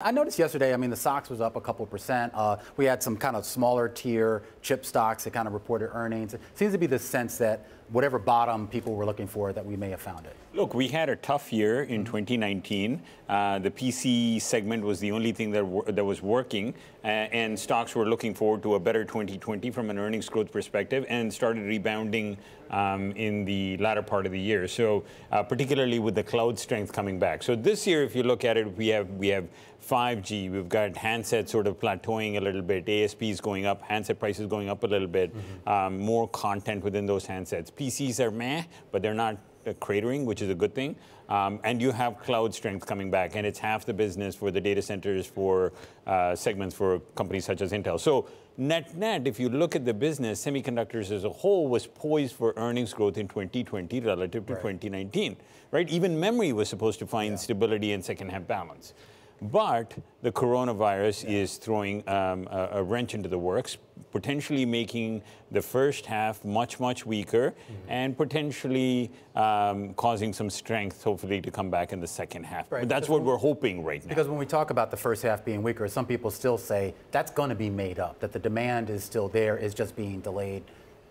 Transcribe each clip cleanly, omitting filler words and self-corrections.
I noticed yesterday, I mean, the stocks was up a couple percent. We had some kind of smaller tier chip stocks that kind of reported earnings. It seems to be the sense that whatever bottom people were looking for, that we may have found it. Look, we had a tough year in 2019. The PC segment was the only thing that was working, and stocks were looking forward to a better 2020 from an earnings growth perspective, and started rebounding in the latter part of the year. So, particularly with the cloud strength coming back. So this year, if you look at it, we have 5G. We've got handsets sort of plateauing a little bit. ASPs going up. Handset prices going up a little bit. More content within those handsets. PCs are meh, but they're not cratering, which is a good thing. And you have cloud strength coming back, and it's half the business for the data centers, for segments for companies such as Intel. So net, if you look at the business, semiconductors as a whole was poised for earnings growth in 2020 relative to 2019, right? Even memory was supposed to find stability and second half balance. But the coronavirus is throwing a wrench into the works, potentially making the first half much weaker, and potentially causing some strength, hopefully, to come back in the second half. Right, but that's what we're hoping right now. Because when we talk about the first half being weaker, some people still say that's going to be made up, that the demand is still there, is just being delayed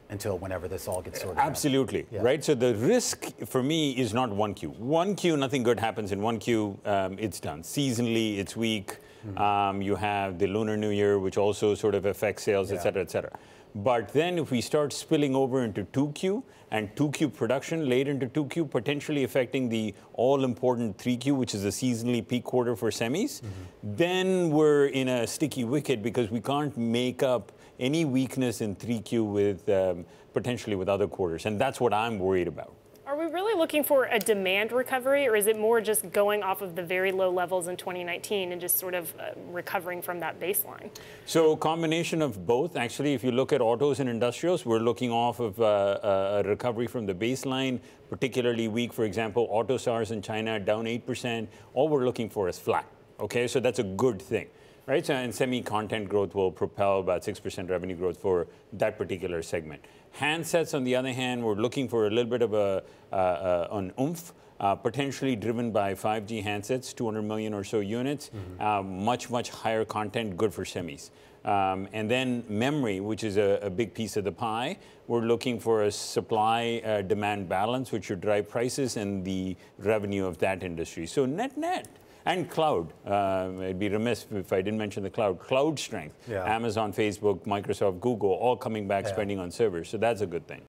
until whenever this all gets sorted out. Absolutely, right? So the risk for me is not 1Q. 1Q, nothing good happens in 1Q, it's done. Seasonally, it's weak. You have the Lunar New Year, which also sort of affects sales, et cetera, et cetera. But then if we start spilling over into 2Q, and 2Q production late into 2Q, potentially affecting the all-important 3Q, which is a seasonally peak quarter for semis, then we're in a sticky wicket because we can't make up any weakness in 3Q with potentially with other quarters. And that's what I'm worried about. Are we really looking for a demand recovery, or is it more just going off of the very low levels in 2019 and just sort of recovering from that baseline? So combination of both. Actually, if you look at autos and industrials, we're looking off of a recovery from the baseline, particularly weak. For example, auto SAARs in China down 8%. All we're looking for is flat. Okay, so that's a good thing. Right, so, and semi-content growth will propel about 6% revenue growth for that particular segment. Handsets, on the other hand, we're looking for a little bit of an oomph, potentially driven by 5G handsets, 200 million or so units, much higher content, good for semis. And then memory, which is a big piece of the pie, we're looking for a supply-demand balance, which should drive prices and the revenue of that industry. So net. And cloud. I'd be remiss if I didn't mention the cloud. Cloud strength. Amazon, Facebook, Microsoft, Google, all coming back spending on servers. So that's a good thing.